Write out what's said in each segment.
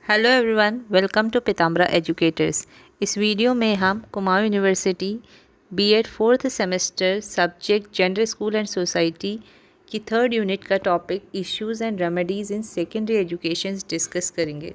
Hello everyone, welcome to Pitambara educators. इस video में हम Kumaon university BEd fourth semester subject gender school and society की third unit का topic issues and remedies in secondary education discuss करेंगे।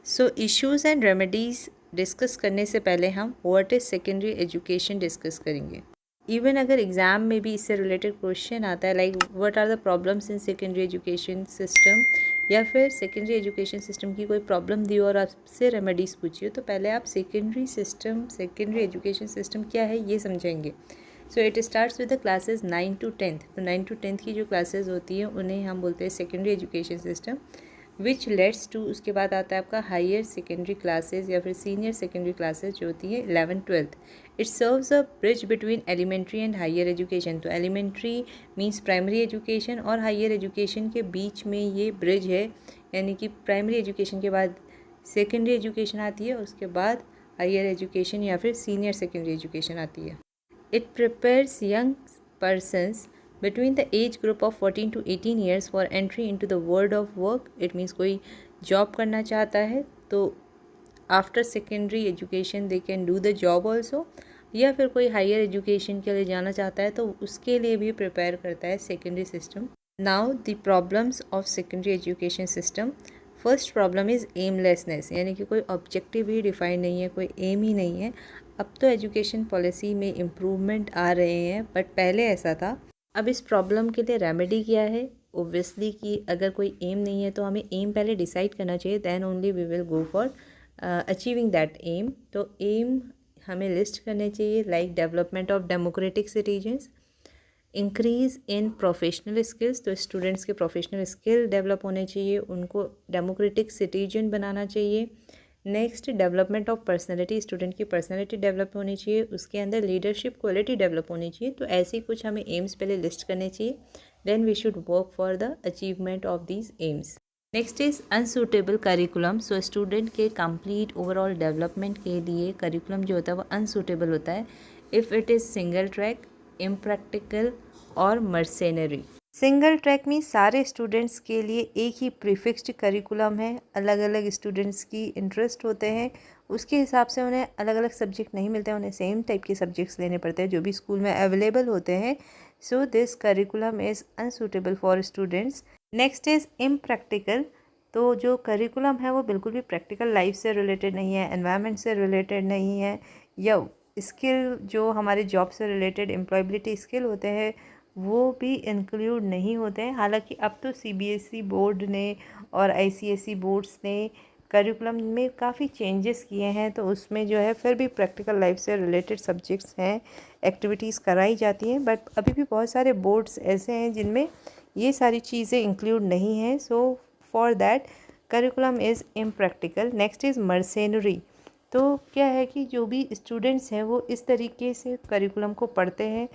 So issues and remedies discuss करने से पहले हम what is secondary education discuss करेंगे। इवन अगर एग्ज़ाम में भी इससे रिलेटेड क्वेश्चन आता है like what are the problems in secondary education system, या फिर सेकेंडरी एजुकेशन सिस्टम की कोई प्रॉब्लम दी और आपसे रेमेडीज़ पूछिए, तो पहले आप सेकेंडरी एजुकेशन सिस्टम क्या है ये समझेंगे। So it starts with the classes 9 to 10th। तो 9 to 10th की जो क्लासेस होती हैं उन्हें हम बोलते हैं secondary education system, which let's to उसके बाद आता है आपका हायर सेकेंडरी क्लासेस या फिर सीनियर सेकेंडरी क्लासेस जो होती है 11th-12th। It serves a bridge between elementary and higher education. तो एलिमेंट्री मींस प्राइमरी एजुकेशन और हायर एजुकेशन के बीच में ये ब्रिज है, यानी कि प्राइमरी एजुकेशन के बाद सेकेंडरी एजुकेशन आती है, उसके बाद हायर एजुकेशन या फिर सीनियर सेकेंडरी एजुकेशन आती है। It prepares young persons between the age group of 14 to 18 years for entry into the world of work. It means कोई जॉब करना चाहता है तो after secondary education they can do the job also, या फिर कोई हायर एजुकेशन के लिए जाना चाहता है तो उसके लिए भी प्रिपेयर करता है secondary system. Now the problems of secondary education system. First problem is aimlessness, यानी कि कोई ऑब्जेक्टिव ही डिफाइन नहीं है, कोई एम ही नहीं है। अब तो एजुकेशन पॉलिसी में इम्प्रूवमेंट आ रहे हैं, बट पहले ऐसा था। अब इस प्रॉब्लम के लिए रेमेडी क्या है? ओब्वियसली कि अगर कोई एम नहीं है तो हमें एम पहले डिसाइड करना चाहिए, then only we will go for achieving that aim. तो एम हमें लिस्ट करने चाहिए like development of democratic citizens, increase in professional skills. तो स्टूडेंट्स के प्रोफेशनल स्किल डेवलप होने चाहिए, उनको डेमोक्रेटिक सिटीजन बनाना चाहिए। Next, development of personality, student की पर्सनैलिटी डेवलप होनी चाहिए, उसके अंदर लीडरशिप क्वालिटी डेवलप होनी चाहिए। तो ऐसे कुछ हमें एम्स पहले लिस्ट करने चाहिए, then we should work for the achievement of these aims. Next is unsuitable curriculum. So student के कंप्लीट ओवरऑल डेवलपमेंट के लिए करिकुलम जो होता है वो अनसूटेबल होता है if it is single track, impractical और मर्सेनरी। सिंगल ट्रैक में सारे स्टूडेंट्स के लिए एक ही प्रीफिक्स्ड करिकुलम है, अलग अलग स्टूडेंट्स की इंटरेस्ट होते हैं, उसके हिसाब से उन्हें अलग अलग सब्जेक्ट नहीं मिलते हैं, उन्हें सेम टाइप के सब्जेक्ट्स लेने पड़ते हैं जो भी स्कूल में अवेलेबल होते हैं। So this curriculum is unsuitable for students. Next is impractical. तो जो करिकुलम है वो बिल्कुल भी प्रैक्टिकल लाइफ से रिलेटेड नहीं है, एनवायरनमेंट से रिलेटेड नहीं है, या स्किल जो हमारे जॉब से रिलेटेड एम्प्लॉयबिलिटी स्किल होते हैं वो भी इंक्लूड नहीं होते हैं। हालांकि अब तो सीबीएसई बोर्ड ने और आईसीएसई बोर्ड्स ने करिकुलम में काफ़ी चेंजेस किए हैं, तो उसमें जो है फिर भी प्रैक्टिकल लाइफ से रिलेटेड सब्जेक्ट्स हैं, एक्टिविटीज़ कराई जाती हैं, बट अभी भी बहुत सारे बोर्ड्स ऐसे हैं जिनमें ये सारी चीज़ें इंक्लूड नहीं हैं। So for that curriculum is impractical. Next is mercenary. तो क्या है कि जो भी स्टूडेंट्स हैं वो इस तरीके से करिकुलम को पढ़ते हैं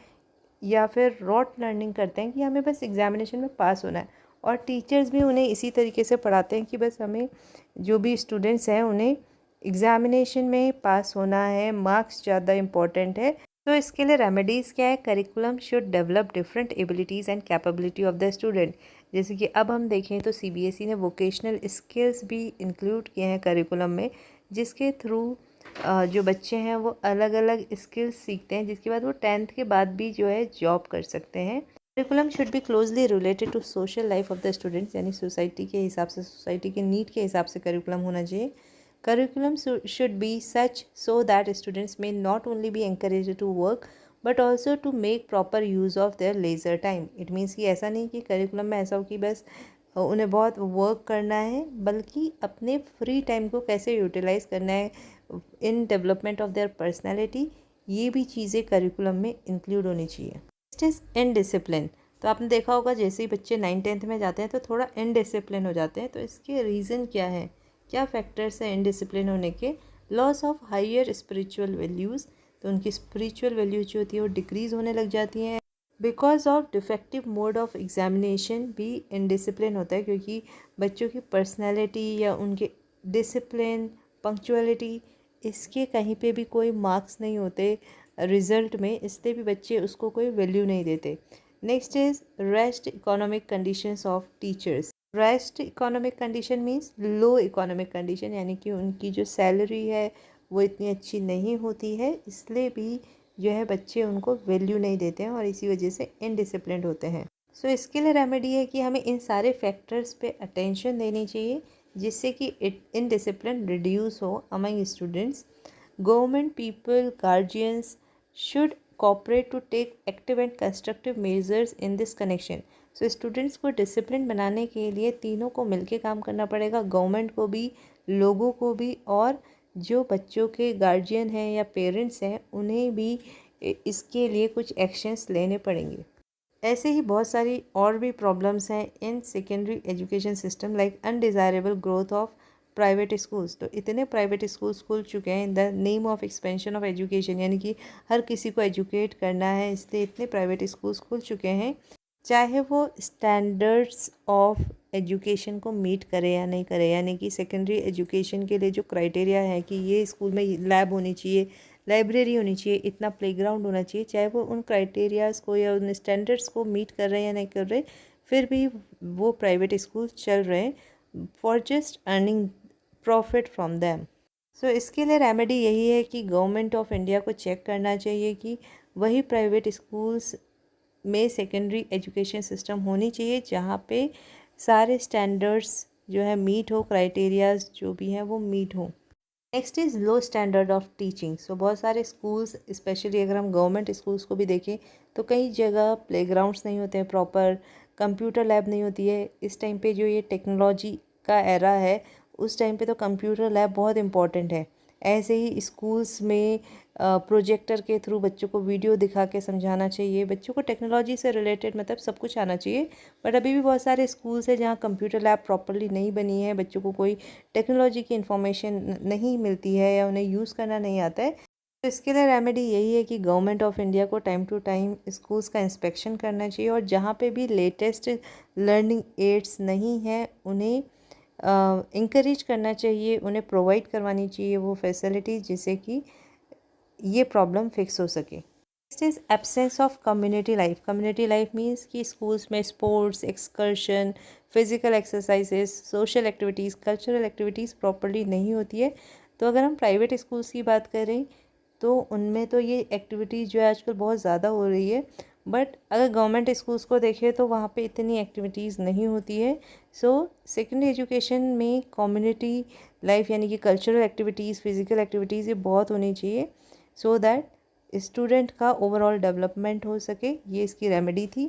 या फिर रॉट लर्निंग करते हैं कि हमें बस एग्जामिनेशन में पास होना है, और टीचर्स भी उन्हें इसी तरीके से पढ़ाते हैं कि बस हमें जो भी स्टूडेंट्स हैं उन्हें एग्जामिनेशन में पास होना है, मार्क्स ज़्यादा इम्पॉर्टेंट है। तो इसके लिए रेमेडीज़ क्या है? Curriculum should develop different abilities and capability of the student. जैसे कि अब हम देखें तो सीबीएसई ने वोकेशनल स्किल्स भी इंक्लूड किए हैं करिकुलम में, जिसके थ्रू जो बच्चे हैं वो अलग अलग स्किल्स सीखते हैं, जिसके बाद वो 10th के बाद भी जो है जॉब कर सकते हैं। Curriculum should be closely related to social life of the students, यानी सोसाइटी के हिसाब से, सोसाइटी के नीड के हिसाब से करिकुलम होना चाहिए। Curriculum should be such so that students में not only be encouraged to work but also to make proper use of their leisure time. It means कि ऐसा नहीं कि करिकुलम में ऐसा हो कि बस उन्हें बहुत वर्क करना है, बल्कि अपने फ्री टाइम को कैसे यूटिलाइज़ करना है in development of their personality, ये भी चीज़ें करिकुलम में इंक्लूड होनी चाहिए। Next is indiscipline. तो आपने देखा होगा जैसे ही बच्चे 9th-10th में जाते हैं तो थोड़ा इनडिसिप्लिन हो जाते हैं, तो इसके रीज़न क्या है, क्या फैक्टर्स हैं इनडिसिप्लिन होने के? Loss of higher spiritual values. तो उनकी स्पिरिचुअल वैल्यूज जो होती है वो डिक्रीज़ होने लग जाती हैं। Because of defective mode of examination भी इनडिसिप्लिन होता है, क्योंकि बच्चों की पर्सनैलिटी या उनके डिसिप्लिन, पंक्चुअलिटी, इसके कहीं पे भी कोई मार्क्स नहीं होते रिज़ल्ट में, इसलिए भी बच्चे उसको कोई वैल्यू नहीं देते। Next is rest economic conditions of teachers. Rest economic condition means low economic condition, यानी कि उनकी जो सैलरी है वो इतनी अच्छी नहीं होती है, इसलिए भी जो है बच्चे उनको वैल्यू नहीं देते हैं और इसी वजह से इनडिसिप्लिन्ड होते हैं। सो इसके लिए रेमेडी है कि हमें इन सारे फैक्टर्स पे अटेंशन देनी चाहिए जिससे कि इनडिसिप्लिन रिड्यूस हो among students. Government, people, guardians should cooperate to take active and constructive measures in this connection। So students को डिसिप्लिन बनाने के लिए तीनों को मिलके काम करना पड़ेगा, गवर्नमेंट को भी, लोगों को भी, और जो बच्चों के गार्जियन हैं या पेरेंट्स हैं उन्हें भी इसके लिए कुछ एक्शंस लेने पड़ेंगे। ऐसे ही बहुत सारी और भी प्रॉब्लम्स हैं इन secondary education system, like undesirable growth of private schools. तो इतने प्राइवेट स्कूल्स खुल चुके हैं in the name of expansion of education, यानी कि हर किसी को एजुकेट करना है, इसलिए इतने प्राइवेट स्कूल्स खुल चुके हैं, चाहे वो स्टैंडर्ड्स ऑफ एजुकेशन को मीट करे या नहीं करे। यानी कि सेकेंडरी एजुकेशन के लिए जो क्राइटेरिया है कि ये स्कूल में लैब होनी चाहिए, लाइब्रेरी होनी चाहिए, इतना प्लेग्राउंड होना चाहिए, चाहे वो उन क्राइटेरियाज़ को या उन स्टैंडर्ड्स को मीट कर रहे हैं या नहीं कर रहे, फिर भी वो प्राइवेट स्कूल चल रहे हैं for just earning profit from them. So इसके लिए रेमेडी यही है कि गवर्नमेंट ऑफ इंडिया को चेक करना चाहिए कि वही प्राइवेट स्कूल्स में सेकेंडरी एजुकेशन सिस्टम होनी चाहिए जहाँ पे सारे स्टैंडर्ड्स जो है मीट हो, क्राइटेरियाज जो भी हैं वो मीट हो। Next is low standard of teaching. So बहुत सारे स्कूल्स, स्पेशली अगर हम गवर्नमेंट स्कूल्स को भी देखें तो कई जगह प्लेग्राउंड्स नहीं होते हैं प्रॉपर, कंप्यूटर लैब नहीं होती है। इस टाइम पे जो ये टेक्नोलॉजी का एरा है उस टाइम पे तो कंप्यूटर लैब बहुत इंपॉर्टेंट है। ऐसे ही स्कूल्स में प्रोजेक्टर के थ्रू बच्चों को वीडियो दिखा के समझाना चाहिए, बच्चों को टेक्नोलॉजी से रिलेटेड मतलब सब कुछ आना चाहिए। बट अभी भी बहुत सारे स्कूल्स हैं जहाँ कंप्यूटर लैब प्रॉपरली नहीं बनी है, बच्चों को कोई टेक्नोलॉजी की इन्फॉर्मेशन नहीं मिलती है या उन्हें यूज़ करना नहीं आता है। तो इसके लिए रेमेडी यही है कि गवर्नमेंट ऑफ इंडिया को टाइम टू टाइम स्कूल्स का इंस्पेक्शन करना चाहिए और जहाँ पे भी लेटेस्ट लर्निंग एड्स नहीं है उन्हें इंकरेज करना चाहिए, उन्हें प्रोवाइड करवानी चाहिए वो फैसिलिटी जिससे कि ये प्रॉब्लम फिक्स हो सके। Next is absence of community life. Community life means कि स्कूल्स में sports, excursion, physical exercises, social activities, cultural activities properly नहीं होती है। तो अगर हम प्राइवेट स्कूल्स की बात करें तो उनमें तो ये एक्टिविटीज़ जो है आजकल बहुत ज़्यादा हो रही है, बट अगर गवर्नमेंट स्कूल्स को देखें तो वहाँ पे इतनी एक्टिविटीज़ नहीं होती है। सो सेकेंडरी एजुकेशन में कम्युनिटी लाइफ यानी कि कल्चरल एक्टिविटीज़, फिज़िकल एक्टिविटीज़ ये बहुत होनी चाहिए सो दैट स्टूडेंट का ओवरऑल डेवलपमेंट हो सके। ये इसकी रेमेडी थी।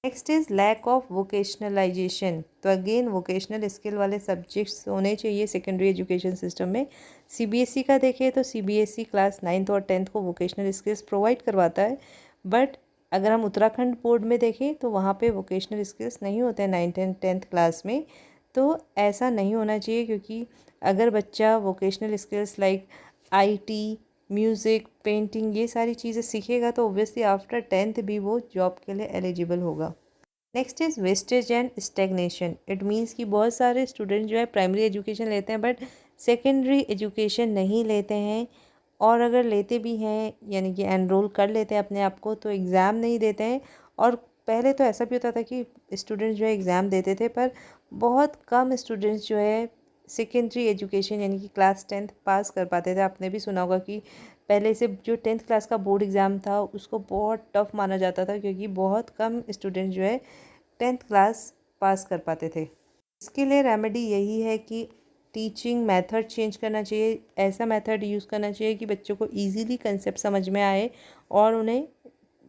Next is lack of vocationalisation. तो अगेन वोकेशनल स्किल वाले सब्जेक्ट्स होने चाहिए सेकेंडरी एजुकेशन सिस्टम में। सीबीएसई का देखें तो सीबीएसई क्लास 9th और 10th को वोकेशनल स्किल्स प्रोवाइड करवाता है, बट अगर हम उत्तराखंड बोर्ड में देखें तो वहाँ पे वोकेशनल स्किल्स नहीं होते हैं 9th एंड 10th क्लास में। तो ऐसा नहीं होना चाहिए क्योंकि अगर बच्चा vocational skills like IT, music, painting ये सारी चीज़ें सीखेगा तो ओब्वियसली आफ्टर 10th भी वो जॉब के लिए एलिजिबल होगा। Next is wastage and stagnation. It means कि बहुत सारे स्टूडेंट जो है प्राइमरी एजुकेशन लेते हैं बट सेकेंडरी एजुकेशन नहीं लेते हैं, और अगर लेते भी हैं यानी कि एनरोल कर लेते हैं अपने आप को तो एग्ज़ाम नहीं देते हैं। और पहले तो ऐसा भी होता था कि स्टूडेंट्स जो है एग्ज़ाम देते थे पर बहुत कम स्टूडेंट्स जो है सेकेंडरी एजुकेशन यानी कि क्लास 10th पास कर पाते थे। आपने भी सुना होगा कि पहले से जो 10th क्लास का बोर्ड एग्ज़ाम था उसको बहुत टफ माना जाता था क्योंकि बहुत कम स्टूडेंट जो है 10th क्लास पास कर पाते थे। इसके लिए रेमेडी यही है कि टीचिंग मेथड चेंज करना चाहिए, ऐसा मेथड यूज़ करना चाहिए कि बच्चों को इजीली कंसेप्ट समझ में आए और उन्हें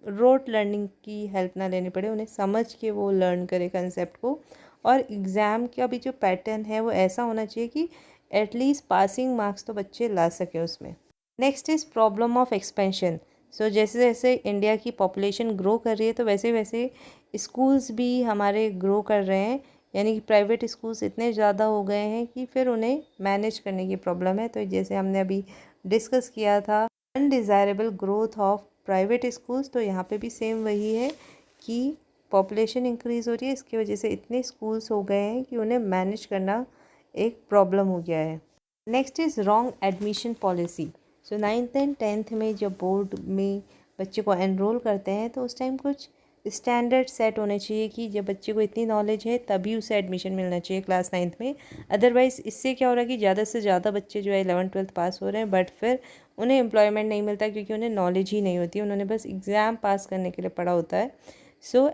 रोट लर्निंग की हेल्प ना लेनी पड़े, उन्हें समझ के वो लर्न करे कंसेप्ट को। और एग्ज़ाम का भी जो पैटर्न है वो ऐसा होना चाहिए कि एटलीस्ट पासिंग मार्क्स तो बच्चे ला सकें उसमें। Next is problem of expansion. So जैसे जैसे इंडिया की पॉपुलेशन ग्रो कर रही है तो वैसे वैसे स्कूल्स भी हमारे ग्रो कर रहे हैं, यानी कि प्राइवेट स्कूल्स इतने ज़्यादा हो गए हैं कि फिर उन्हें मैनेज करने की प्रॉब्लम है। तो जैसे हमने अभी डिस्कस किया था undesirable growth of private schools, तो यहाँ पे भी सेम वही है कि पॉपुलेशन इंक्रीज़ हो रही है, इसकी वजह से इतने स्कूल्स हो गए हैं कि उन्हें मैनेज करना एक प्रॉब्लम हो गया है। Next is wrong admission policy. So 9th and 10th में जब बोर्ड में बच्चे को एनरोल करते हैं तो उस टाइम कुछ स्टैंडर्ड सेट होने चाहिए कि जब बच्चे को इतनी नॉलेज है तभी उसे एडमिशन मिलना चाहिए क्लास 9th में। अदरवाइज़ इससे क्या हो रहा है कि ज़्यादा से ज़्यादा बच्चे जो है 11th-12th पास हो रहे हैं, बट फिर उन्हें एम्प्लॉयमेंट नहीं मिलता क्योंकि उन्हें नॉलेज ही नहीं होती, उन्होंने बस एग्ज़ाम पास करने के लिए पढ़ा होता है। सो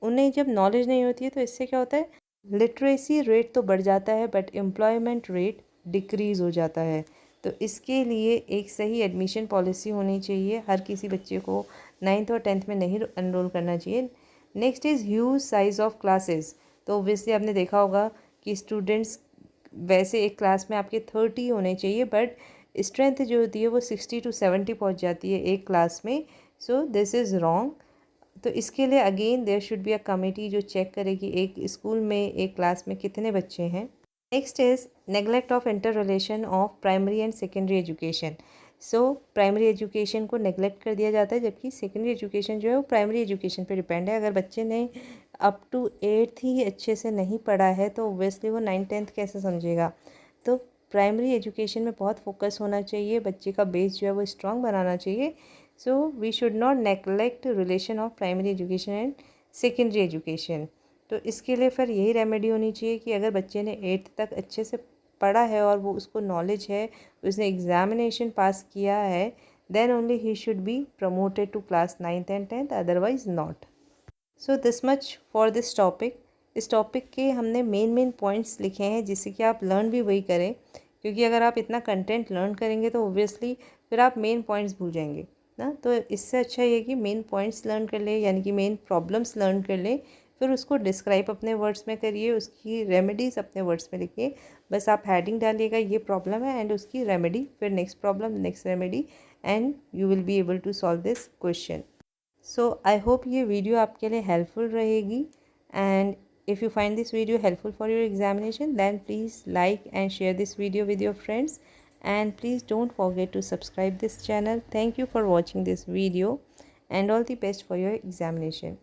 उन्हें जब नॉलेज नहीं होती है तो इससे क्या होता है, लिटरेसी रेट तो बढ़ जाता है बट एम्प्लॉयमेंट रेट डिक्रीज़ हो जाता है। तो इसके लिए एक सही एडमिशन पॉलिसी होनी चाहिए, हर किसी बच्चे को 9th और 10th में नहीं एनरोल करना चाहिए। Next is huge size of classes. तो ऑब्वियसली आपने देखा होगा कि स्टूडेंट्स वैसे एक क्लास में आपके 30 होने चाहिए, बट स्ट्रेंथ जो होती है वो 60 to 70 पहुंच जाती है एक क्लास में। So this is wrong. तो इसके लिए again there should be a committee जो चेक करे कि एक स्कूल में एक क्लास में कितने बच्चे हैं। Next is neglect of inter relation of primary and secondary education. So primary education को नेग्लेक्ट कर दिया जाता है, जबकि सेकेंडरी एजुकेशन जो है वो प्राइमरी एजुकेशन पे डिपेंड है। अगर बच्चे ने अप टू 8th ही अच्छे से नहीं पढ़ा है तो ओब्वियसली वो 9th-10th कैसे समझेगा। तो प्राइमरी एजुकेशन में बहुत फोकस होना चाहिए, बच्चे का बेस जो है वो स्ट्रॉन्ग बनाना चाहिए। So we should not neglect relation of primary education and secondary education. तो इसके लिए फिर यही रेमेडी होनी चाहिए कि अगर बच्चे ने 8th तक अच्छे से पढ़ा है और वो उसको नॉलेज है, उसने एग्ज़ामिनेशन पास किया है, then only he should be promoted to class 9th and 10th, otherwise not. So this much for this topic. इस टॉपिक के हमने मेन पॉइंट्स लिखे हैं जिससे कि आप लर्न भी वही करें, क्योंकि अगर आप इतना कंटेंट लर्न करेंगे तो ओब्वियसली फिर आप मेन पॉइंट्स भूल जाएंगे ना। तो इससे अच्छा ये कि मेन पॉइंट्स लर्न कर ले, यानी कि मेन प्रॉब्लम्स लर्न कर ले, फिर उसको डिस्क्राइब अपने वर्ड्स में करिए, उसकी रेमेडीज़ अपने वर्ड्स में लिखिए। बस आप हेडिंग डालिएगा ये प्रॉब्लम है एंड उसकी रेमेडी, फिर next problem next remedy, and you will be able to solve this question. So I hope ये वीडियो आपके लिए हेल्पफुल रहेगी, and if you find this video helpful for your examination, then please like and share this video with your friends, and please don't forget to subscribe this channel. Thank you for watching this video and all the best for your examination.